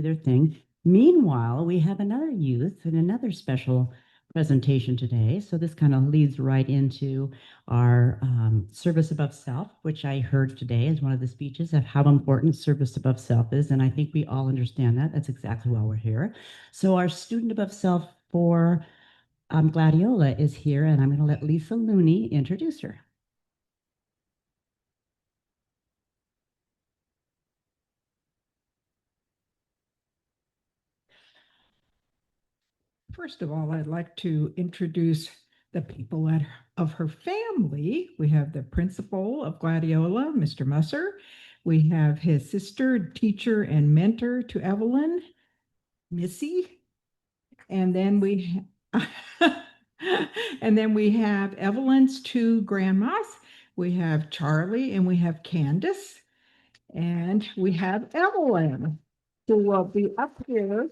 their thing. Meanwhile, we have another youth and another special presentation today. So this kind of leads right into our service above self, which I heard today as one of the speeches of how important service above self is. And I think we all understand that. That's exactly why we're here. So our student above self for Gladiola is here, and I'm going to let Lisa Looney introduce her. First of all, I'd like to introduce the people of her family. We have the principal of Gladiola, Mr. Musser. We have his sister, teacher, and mentor to Evelyn, Missy. And then we and then we have Evelyn's two grandmas. We have Charlie and we have Candace. And we have Evelyn, who will be up here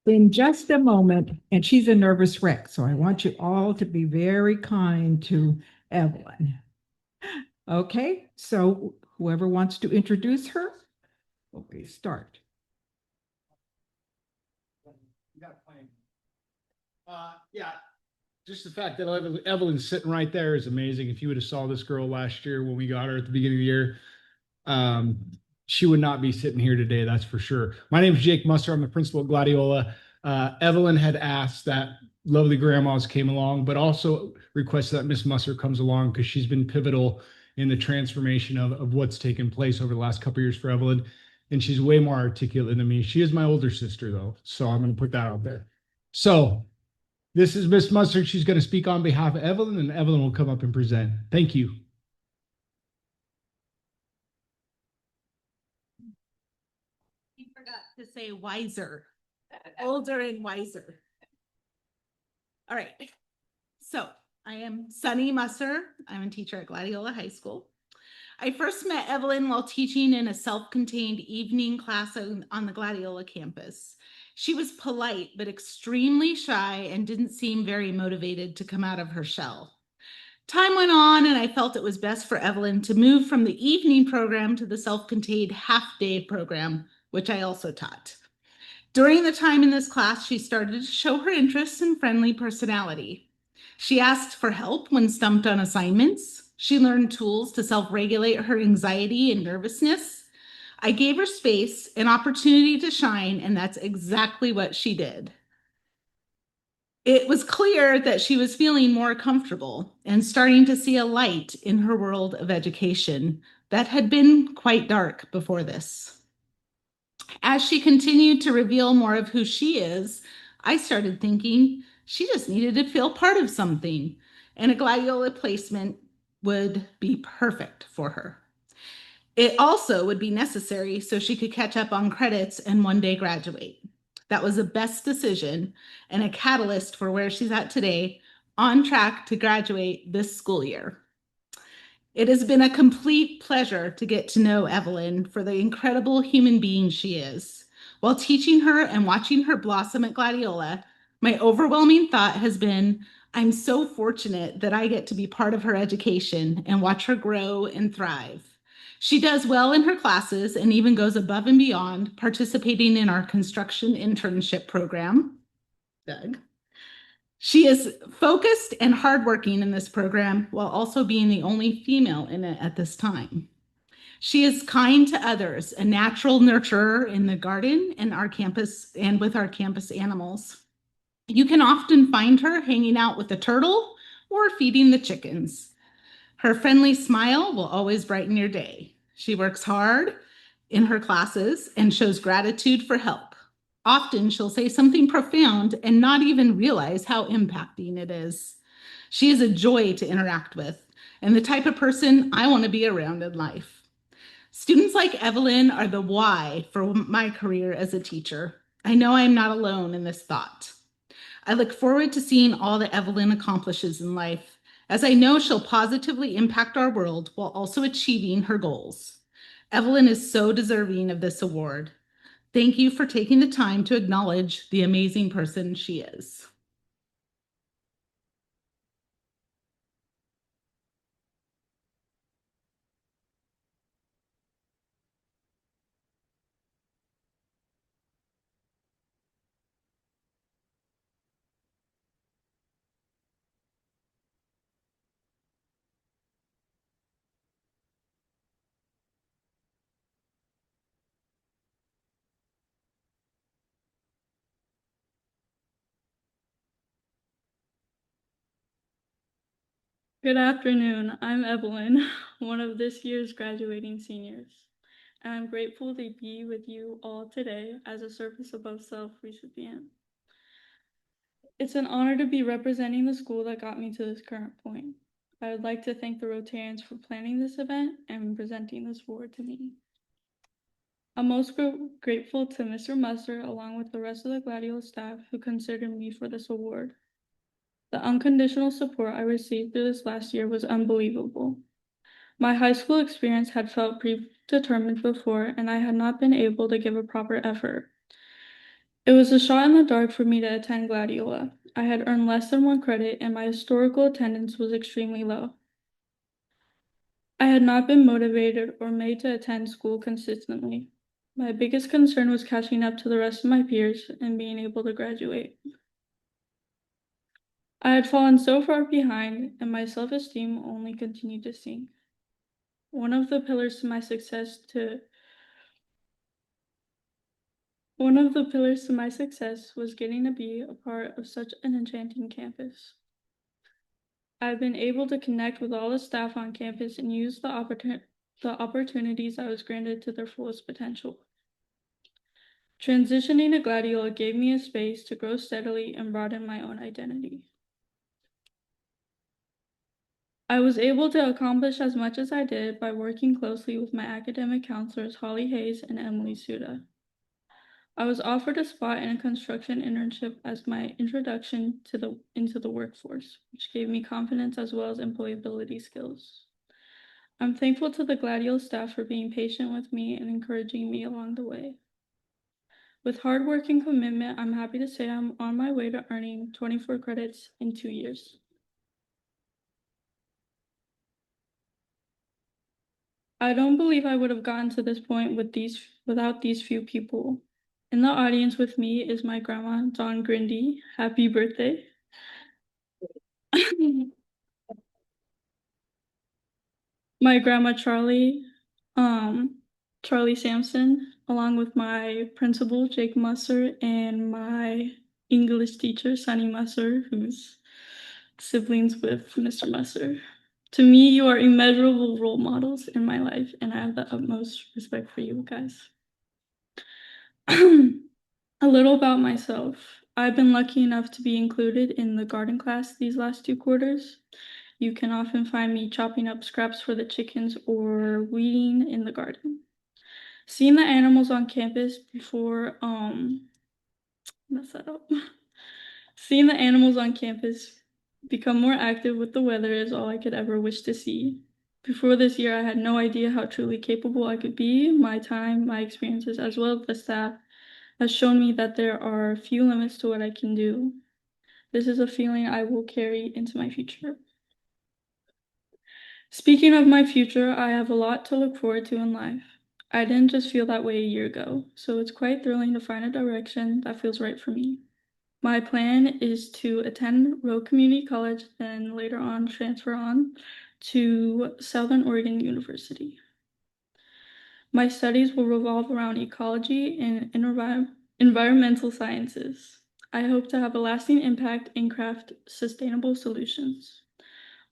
in just a moment, and she's a nervous wreck. So I want you all to be very kind to Evelyn. Okay, so whoever wants to introduce her, okay, start. Yeah, just the fact that Evelyn's sitting right there is amazing. If you would have saw this girl last year when we got her at the beginning of the year, um, she would not be sitting here today, that's for sure. My name is Jake Musser. I'm the principal at Gladiola. Evelyn had asked that lovely grandmas came along, but also requested that Miss Musser comes along because she's been pivotal in the transformation of what's taken place over the last couple of years for Evelyn. And she's way more articulate than me. She is my older sister, though. So I'm going to put that out there. So this is Miss Mustard. She's going to speak on behalf of Evelyn, and Evelyn will come up and present. Thank you. He forgot to say wiser, older and wiser. All right. So I am Sunny Musser. I'm a teacher at Gladiola High School. I first met Evelyn while teaching in a self-contained evening class on the Gladiola campus. She was polite, but extremely shy and didn't seem very motivated to come out of her shell. Time went on, and I felt it was best for Evelyn to move from the evening program to the self-contained half-day program, which I also taught. During the time in this class, she started to show her interests and friendly personality. She asked for help when stumped on assignments. She learned tools to self-regulate her anxiety and nervousness. I gave her space, an opportunity to shine, and that's exactly what she did. It was clear that she was feeling more comfortable and starting to see a light in her world of education that had been quite dark before this. As she continued to reveal more of who she is, I started thinking she just needed to feel part of something, and a Gladiola placement would be perfect for her. It also would be necessary so she could catch up on credits and one day graduate. That was the best decision and a catalyst for where she's at today, on track to graduate this school year. It has been a complete pleasure to get to know Evelyn for the incredible human being she is. While teaching her and watching her blossom at Gladiola, my overwhelming thought has been, I'm so fortunate that I get to be part of her education and watch her grow and thrive. She does well in her classes and even goes above and beyond, participating in our construction internship program. Doug. She is focused and hardworking in this program while also being the only female in it at this time. She is kind to others, a natural nurturer in the garden and our campus and with our campus animals. You can often find her hanging out with the turtle or feeding the chickens. Her friendly smile will always brighten your day. She works hard in her classes and shows gratitude for help. Often she'll say something profound and not even realize how impacting it is. She is a joy to interact with and the type of person I want to be around in life. Students like Evelyn are the why for my career as a teacher. I know I am not alone in this thought. I look forward to seeing all that Evelyn accomplishes in life, as I know she'll positively impact our world while also achieving her goals. Evelyn is so deserving of this award. Thank you for taking the time to acknowledge the amazing person she is. Good afternoon. I'm Evelyn, one of this year's graduating seniors. And I'm grateful to be with you all today as a Service Above Self recipient. It's an honor to be representing the school that got me to this current point. I would like to thank the Rotarians for planning this event and presenting this award to me. I'm most grateful to Mr. Musser along with the rest of the Gladiola staff who considered me for this award. The unconditional support I received through this last year was unbelievable. My high school experience had felt predetermined before, and I had not been able to give a proper effort. It was a shot in the dark for me to attend Gladiola. I had earned less than 1 credit, and my historical attendance was extremely low. I had not been motivated or made to attend school consistently. My biggest concern was catching up to the rest of my peers and being able to graduate. I had fallen so far behind, and my self-esteem only continued to sink. One of the pillars to my success was getting to be a part of such an enchanting campus. I've been able to connect with all the staff on campus and use the opportunities I was granted to their fullest potential. Transitioning to Gladiola gave me a space to grow steadily and broaden my own identity. I was able to accomplish as much as I did by working closely with my academic counselors Holly Hayes and Emily Suda. I was offered a spot in a construction internship as my introduction into the workforce, which gave me confidence as well as employability skills. I'm thankful to the Gladiola staff for being patient with me and encouraging me along the way. With hard work and commitment, I'm happy to say I'm on my way to earning 24 credits in 2 years. I don't believe I would have gotten to this point without these few people. In the audience with me is my grandma, Dawn Grindy. Happy birthday. My grandma, Charlie Sampson, along with my principal, Jake Musser, and my English teacher, Sunny Musser, who's siblings with Mr. Musser. To me, you are immeasurable role models in my life, and I have the utmost respect for you guys. A little about myself. I've been lucky enough to be included in the garden class these last 2 quarters. You can often find me chopping up scraps for the chickens or weeding in the garden. Seeing the animals on campus mess that up. Seeing the animals on campus become more active with the weather is all I could ever wish to see. Before this year, I had no idea how truly capable I could be. My time, my experiences, as well as the staff, has shown me that there are few limits to what I can do. This is a feeling I will carry into my future. Speaking of my future, I have a lot to look forward to in life. I didn't just feel that way a year ago, so it's quite thrilling to find a direction that feels right for me. My plan is to attend Rowe Community College, then later on transfer on to Southern Oregon University. My studies will revolve around ecology and environmental sciences. I hope to have a lasting impact and craft sustainable solutions.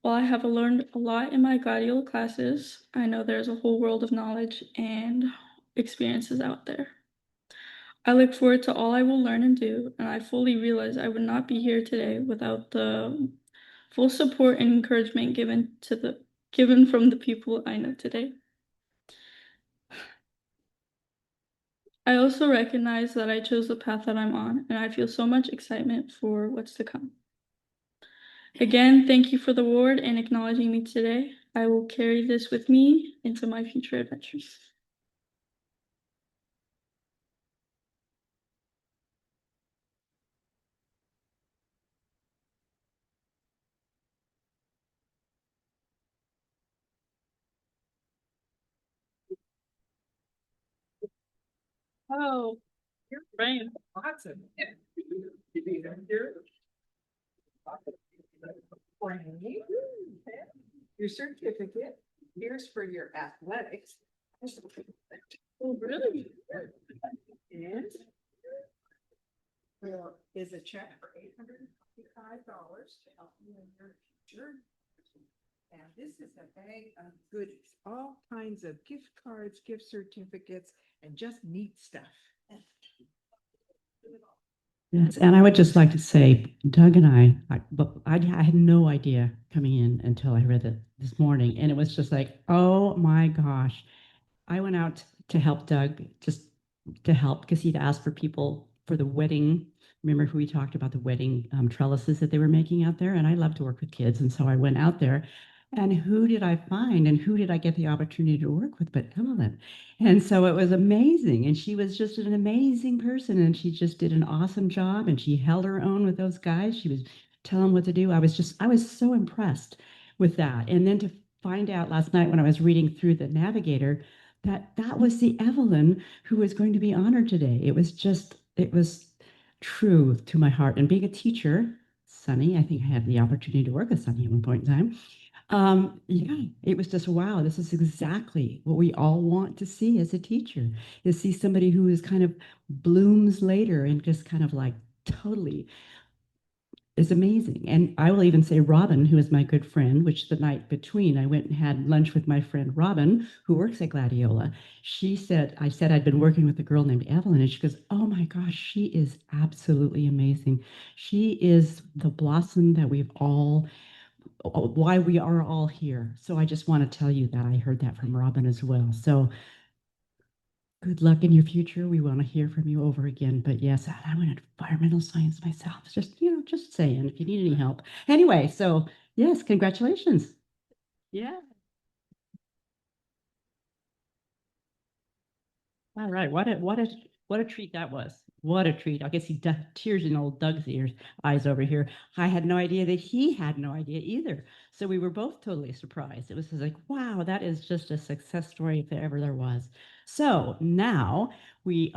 While I have learned a lot in my Gladiola classes, I know there's a whole world of knowledge and experiences out there. I look forward to all I will learn and do, and I fully realize I would not be here today without the full support and encouragement given from the people I know today. I also recognize that I chose the path that I'm on, and I feel so much excitement for what's to come. Again, thank you for the award and acknowledging me today. I will carry this with me into my future adventures. Oh, you're right. Awesome. Your certificate, here's for your athletics. Oh, really? And there is a check for $855 to help you in your future. And this is a bag of goodies, all kinds of gift cards, gift certificates, and just neat stuff. Yes, and I would just like to say, Doug and I had no idea coming in until I read it this morning, and it was just like, oh my gosh. I went out to help Doug, just to help because he'd asked for people for the wedding. Remember who we talked about the wedding trellises that they were making out there? And I love to work with kids. And so I went out there. And who did I find and who did I get the opportunity to work with but Evelyn? And so it was amazing. And she was just an amazing person. And she just did an awesome job. And she held her own with those guys. She was telling them what to do. I was so impressed with that. And then to find out last night when I was reading through the Navigator, that was the Evelyn who was going to be honored today. It was true to my heart. And being a teacher, Sunny, I think I had the opportunity to work with Sunny at one point in time. Yeah, it was just wow. This is exactly what we all want to see as a teacher: is see somebody who is kind of blooms later and just kind of like totally is amazing. And I will even say Robin, who is my good friend, which the night between I went and had lunch with my friend Robin, who works at Gladiola. I said I'd been working with a girl named Evelyn, and she goes, oh my gosh, she is absolutely amazing. She is the blossom that why we are all here. So I just want to tell you that I heard that from Robin as well. So good luck in your future. We want to hear from you over again. But yes, I went into environmental science myself. It's just, just saying if you need any help. Anyway, so yes, congratulations. Yeah. All right. What a treat that was. What a treat. I guess tears in old Doug's eyes over here. I had no idea that he had no idea either. So we were both totally surprised. It was just like, wow, that is just a success story if ever there was. So now the